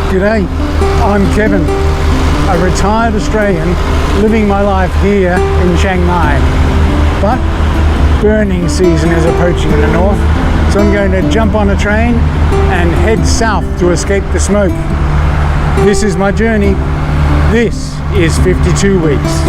G'day, I'm Kevin, a retired Australian living my life here in Chiang Mai. But burning season is approaching in the north, so I'm going to jump on a train and head south to escape the smoke. This is my journey. This is 52 weeks.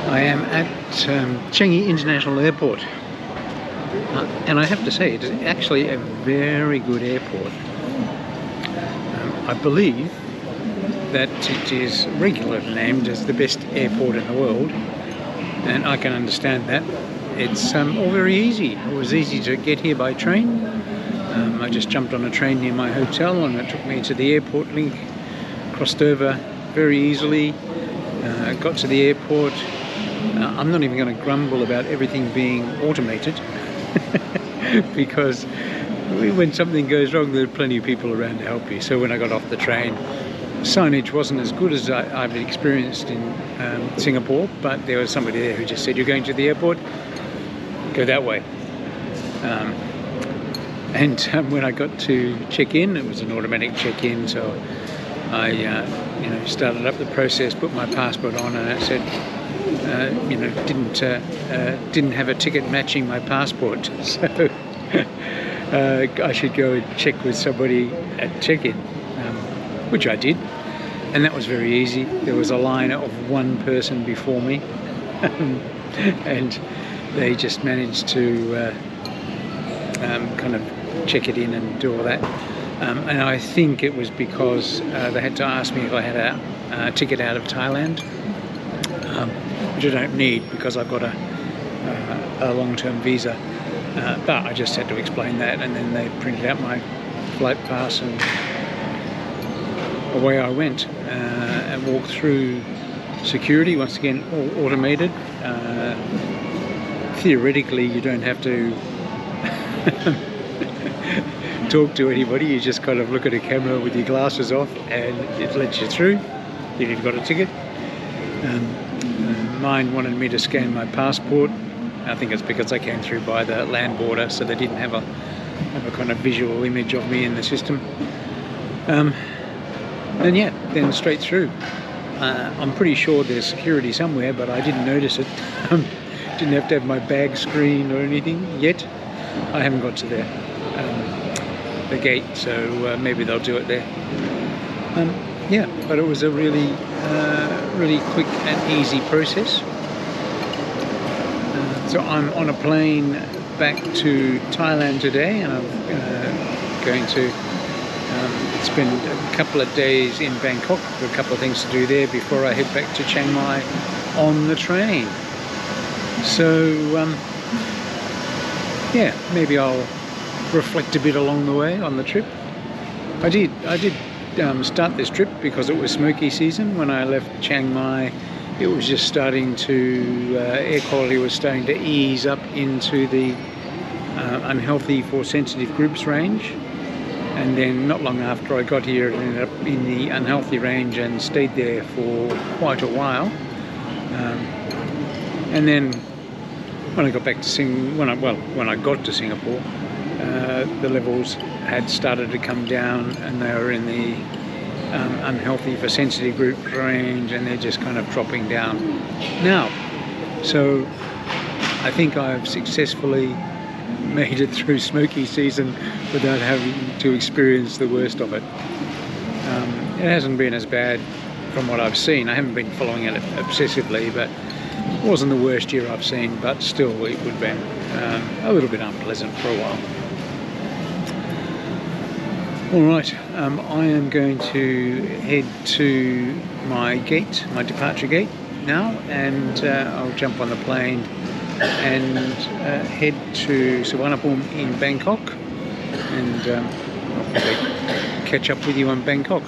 I am at Chiang Mai International Airport, and I have to say it is actually a very good airport. I believe that it is regularly named as the best airport in the world, and I can understand that. It's all very easy. It was easy to get here by train. I just jumped on a train near my hotel and it took me to the airport link, crossed over very easily, got to the airport. I'm not even going to grumble about everything being automated because when something goes wrong there are plenty of people around to help you. So when I got off the train, signage wasn't as good as I've experienced in Singapore, but there was somebody there who just said, "You're going to the airport, go that way." And when I got to check in, it was an automatic check-in, so I started up the process, put my passport on, and it said didn't have a ticket matching my passport, so I should go and check with somebody at check-in, which I did, and that was very easy. There was a line of one person before me and they just managed to kind of check it in and do all that, and I think it was because they had to ask me if I had a ticket out of Thailand, which I don't need because I've got a long-term visa, but I just had to explain that, and then they printed out my flight pass and away I went, and walked through security, once again all automated. Theoretically you don't have to talk to anybody, you just kind of look at a camera with your glasses off and it lets you through if you've got a ticket. Mine wanted me to scan my passport. I think it's because I came through by the land border, so they didn't have a kind of visual image of me in the system. And yeah, then straight through. I'm pretty sure there's security somewhere, but I didn't notice it. Didn't have to have my bag screened or anything yet. I haven't got to the gate, so maybe they'll do it there. Yeah, but it was a really quick and easy process. So I'm on a plane back to Thailand today, and I'm going to spend a couple of days in Bangkok. Got a couple of things to do there before I head back to Chiang Mai on the train. So yeah, maybe I'll reflect a bit along the way on the trip. I did start this trip because it was smoky season. When I left Chiang Mai, it was just starting to, air quality was starting to ease up into the unhealthy for sensitive groups range. And then not long after I got here, it ended up in the unhealthy range and stayed there for quite a while. And then when I got back to when I got to Singapore, the levels had started to come down, and they were in the unhealthy for sensitive group range, and they're just kind of dropping down now. So I think I've successfully made it through smoky season without having to experience the worst of it. It hasn't been as bad from what I've seen. I haven't been following it obsessively, but it wasn't the worst year I've seen, but still it would have been a little bit unpleasant for a while. Alright, I am going to head to my gate, my departure gate now, and I'll jump on the plane and head to Suvarnabhumi in Bangkok, and I'll probably catch up with you on Bangkok.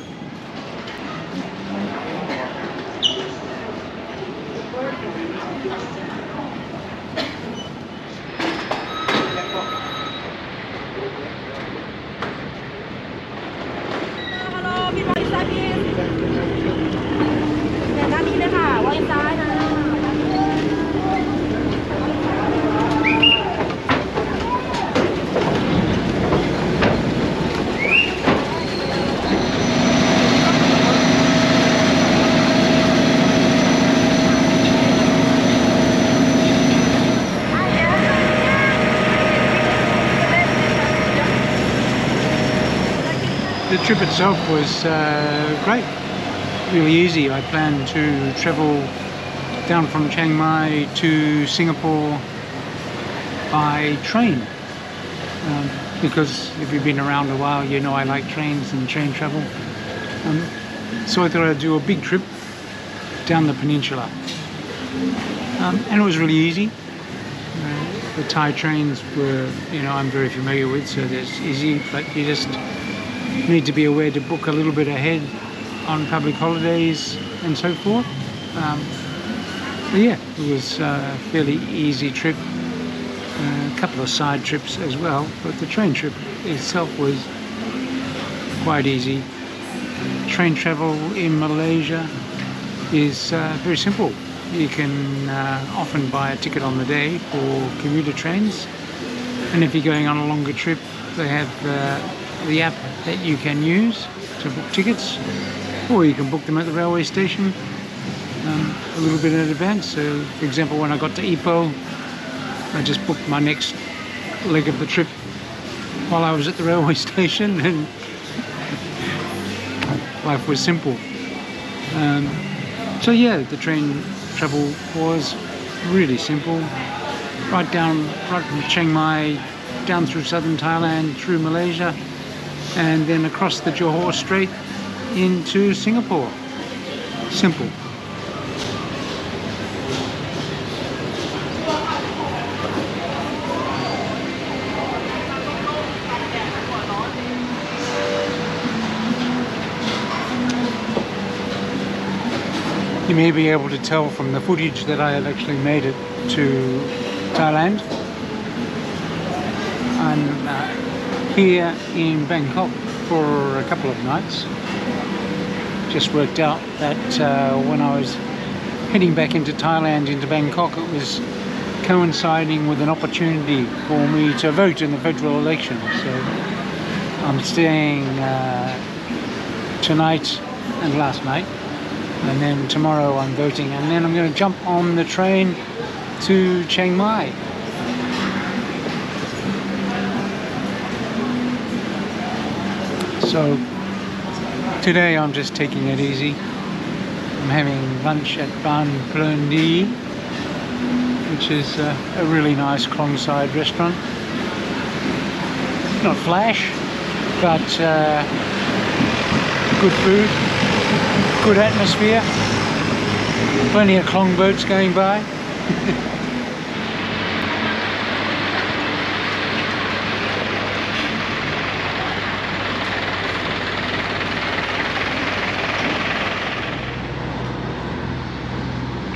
the trip itself was great, really easy. I planned to travel down from Chiang Mai to Singapore by train, because if you've been around a while, you know I like trains and train travel. So I thought I'd do a big trip down the peninsula, and it was really easy. The Thai trains were, I'm very familiar with, so that's easy, but you just need to be aware to book a little bit ahead on public holidays and so forth. But yeah, it was a fairly easy trip. A couple of side trips as well, but the train trip itself was quite easy. Train travel in Malaysia is very simple. You can often buy a ticket on the day for commuter trains, and if you're going on a longer trip, they have the app that you can use to book tickets, or you can book them at the railway station a little bit in advance. So for example, when I got to Ipoh, I just booked my next leg of the trip while I was at the railway station, and life was simple. So yeah, the train travel was really simple, right from Chiang Mai down through Southern Thailand, through Malaysia, and then across the Johor Strait into Singapore. Simple. You may be able to tell from the footage that I have actually made it to Thailand. I'm here in Bangkok for a couple of nights. Just worked out that when I was heading back into Thailand, into Bangkok, it was coinciding with an opportunity for me to vote in the federal election. So I'm staying tonight and last night, and then tomorrow I'm voting, and then I'm going to jump on the train to Chiang Mai. So today I'm just taking it easy. I'm having lunch at Ban Plein Di, which is a really nice Krongside restaurant. Not flash, but good food, good atmosphere, plenty of Klong boats going by.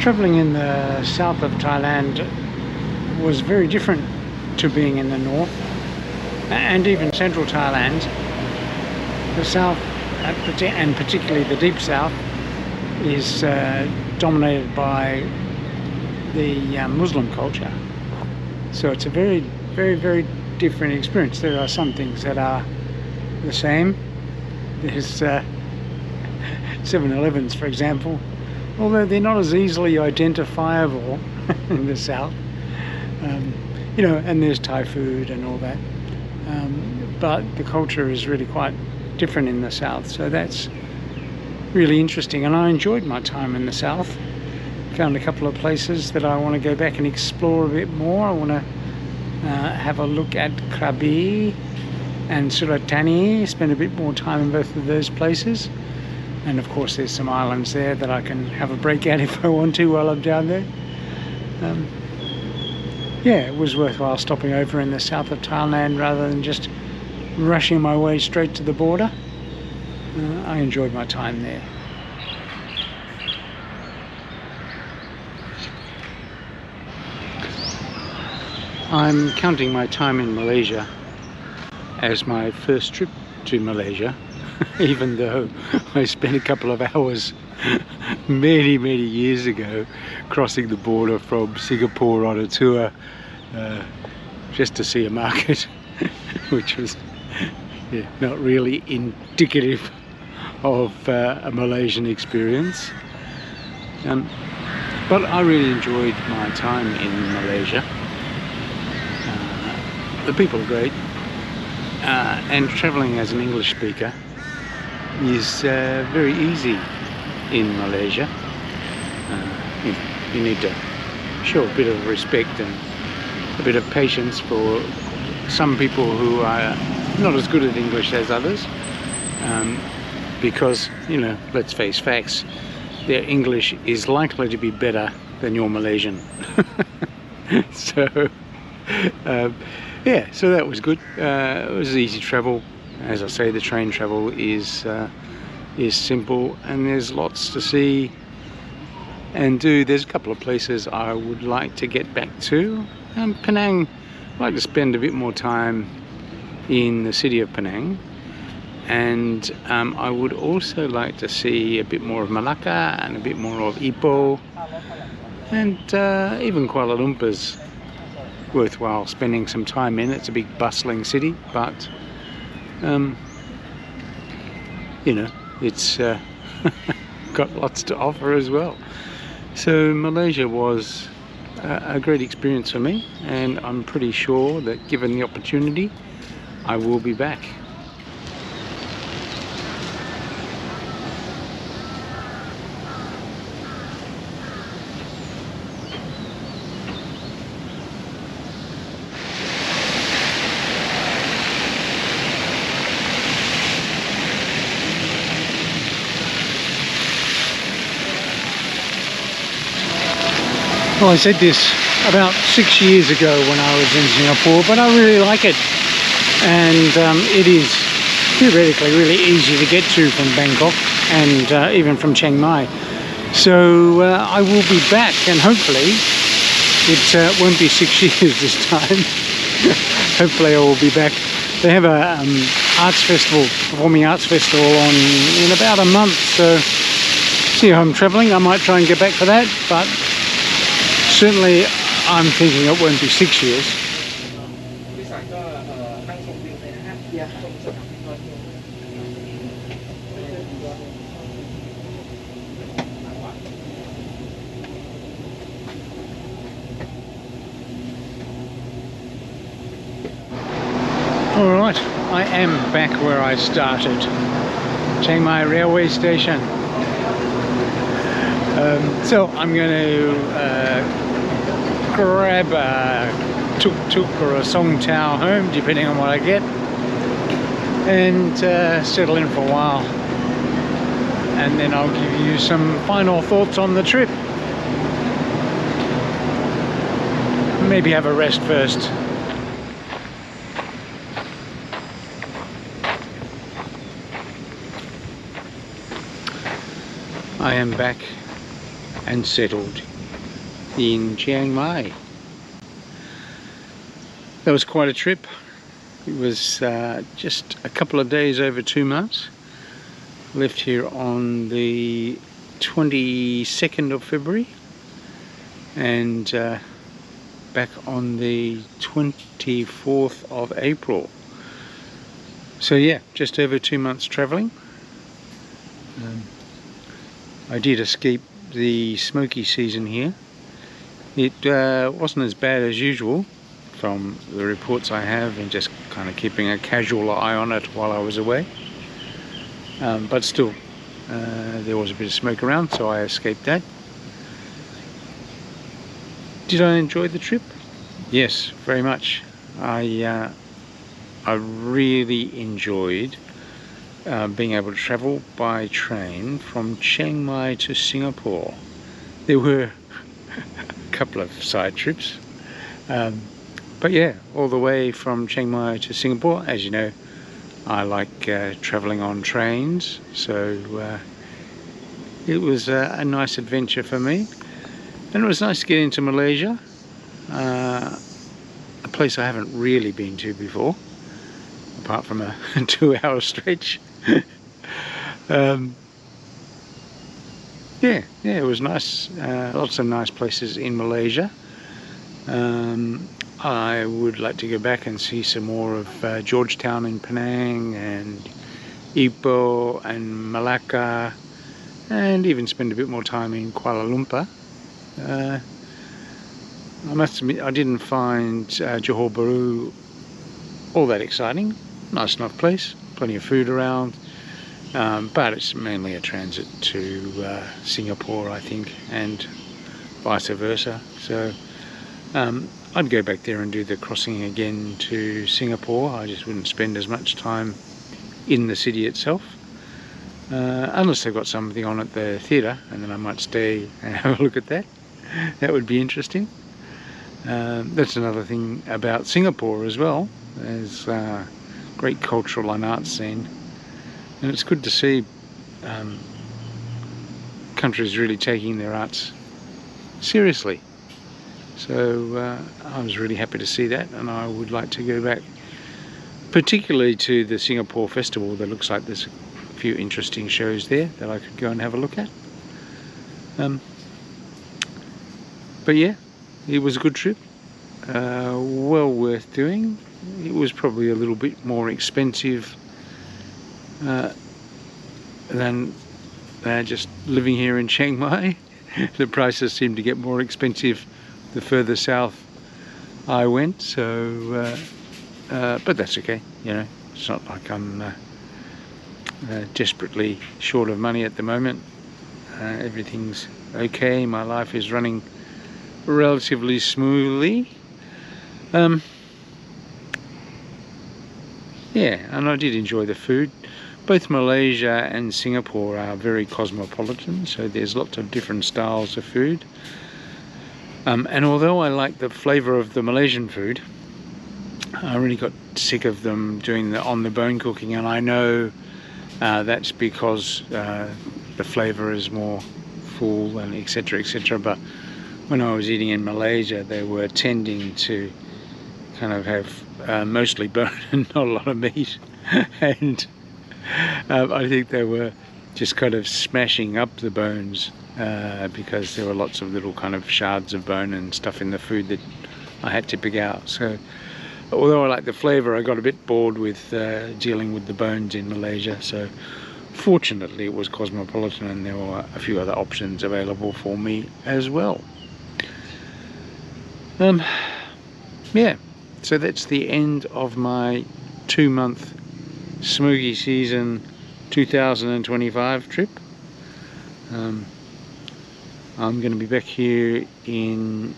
Travelling in the south of Thailand was very different to being in the north and even central Thailand. The south, and particularly the deep south, is dominated by the Muslim culture. So it's a very, very, very different experience. There are some things that are the same. There's 7-Elevens, for example, although they're not as easily identifiable in the south. And there's Thai food and all that. But the culture is really quite different in the south, so that's really interesting, and I enjoyed my time in the south. Found a couple of places that I want to go back and explore a bit more. I want to have a look at Krabi and Surat Thani, spend a bit more time in both of those places, and of course there's some islands there that I can have a break at if I want to while I'm down there. Yeah, it was worthwhile stopping over in the south of Thailand rather than just rushing my way straight to the border. I enjoyed my time there. I'm counting my time in Malaysia as my first trip to Malaysia, even though I spent a couple of hours many, many years ago crossing the border from Singapore on a tour just to see a market, which was not really indicative of a Malaysian experience. But I really enjoyed my time in Malaysia. The people are great, and travelling as an English speaker is very easy in Malaysia. You need to show a bit of respect and a bit of patience for some people who are not as good at English as others, because, you know, let's face facts, their English is likely to be better than your Malaysian. So yeah, so that was good. It was easy travel. As I say, the train travel is simple, and there's lots to see and do. There's a couple of places I would like to get back to. Penang, I'd like to spend a bit more time in the city of Penang, and I would also like to see a bit more of Malacca and a bit more of Ipoh, and even Kuala Lumpur's worthwhile spending some time in. It's a big bustling city, but you know, it's got lots to offer as well. So Malaysia was a great experience for me, and I'm pretty sure that given the opportunity, I will be back. Well, I said this about 6 years ago when I was in Singapore, but I really like it, and it is theoretically really easy to get to from Bangkok and even from Chiang Mai. So I will be back, and hopefully it won't be 6 years this time. Hopefully I will be back. They have a arts festival, performing arts festival on in about a month, so see how I'm travelling. I might try and get back for that, but certainly I'm thinking it won't be 6 years. Alright, I am back where I started, Chiang Mai railway station. So I'm going to grab a tuk-tuk or a song tao home, depending on what I get, and settle in for a while, and then I'll give you some final thoughts on the trip. Maybe have a rest first. I am back and settled in Chiang Mai. That was quite a trip. It was just a couple of days over 2 months. Left here on the 22nd of February and back on the 24th of April. So yeah, just over 2 months travelling. I did escape the smoky season here. It wasn't as bad as usual from the reports I have, and just kind of keeping a casual eye on it while I was away. But still, there was a bit of smoke around, so I escaped that. Did I enjoy the trip? Yes, very much. I really enjoyed being able to travel by train from Chiang Mai to Singapore. There were a couple of side trips, but yeah, all the way from Chiang Mai to Singapore. As you know, I like travelling on trains, so it was a nice adventure for me. And it was nice to get into Malaysia, a place I haven't really been to before, apart from a 2-hour stretch. Yeah, it was nice. Lots of nice places in Malaysia. I would like to go back and see some more of Georgetown in Penang, and Ipoh and Malacca, and even spend a bit more time in Kuala Lumpur. I must admit, I didn't find Johor Bahru all that exciting. Nice enough place, plenty of food around, but it's mainly a transit to Singapore, I think, and vice versa. So I'd go back there and do the crossing again to Singapore. I just wouldn't spend as much time in the city itself, unless they've got something on at the theatre, and then I might stay and have a look at that. That would be interesting. That's another thing about Singapore as well. There's a great cultural and arts scene, and it's good to see countries really taking their arts seriously. So I was really happy to see that, and I would like to go back, particularly to the Singapore Festival. That looks like there's a few interesting shows there that I could go and have a look at. But yeah, it was a good trip, well worth doing. It was probably a little bit more expensive than just living here in Chiang Mai. The prices seemed to get more expensive the further south I went, so but that's okay, you know. It's not like I'm desperately short of money at the moment. Everything's okay. My life is running relatively smoothly. Yeah, and I did enjoy the food. Both Malaysia and Singapore are very cosmopolitan, so there's lots of different styles of food. And although I like the flavour of the Malaysian food, I really got sick of them doing the on-the-bone cooking, and I know that's because the flavour is more full and etc, etc. But when I was eating in Malaysia, they were tending to kind of have mostly bone and not a lot of meat, and I think they were just kind of smashing up the bones because there were lots of little kind of shards of bone and stuff in the food that I had to pick out. So although I like the flavour, I got a bit bored with dealing with the bones in Malaysia. So fortunately it was cosmopolitan, and there were a few other options available for me as well. Yeah, so that's the end of my 2-month Smoogie Season 2025 trip. I'm going to be back here in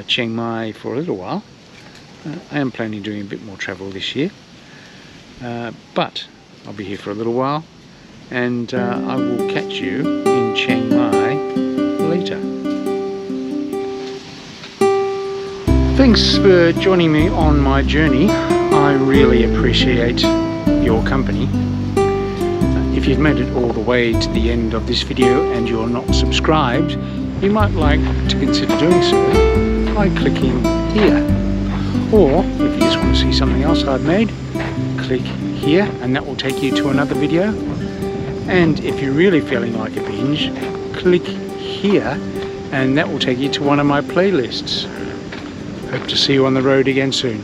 Chiang Mai for a little while. I am planning on doing a bit more travel this year, but I'll be here for a little while, and I will catch you in Chiang Mai later. Thanks for joining me on my journey. I really appreciate your company. If you've made it all the way to the end of this video and you're not subscribed, you might like to consider doing so by clicking here. Or if you just want to see something else I've made, click here and that will take you to another video. And if you're really feeling like a binge, click here and that will take you to one of my playlists. Hope to see you on the road again soon.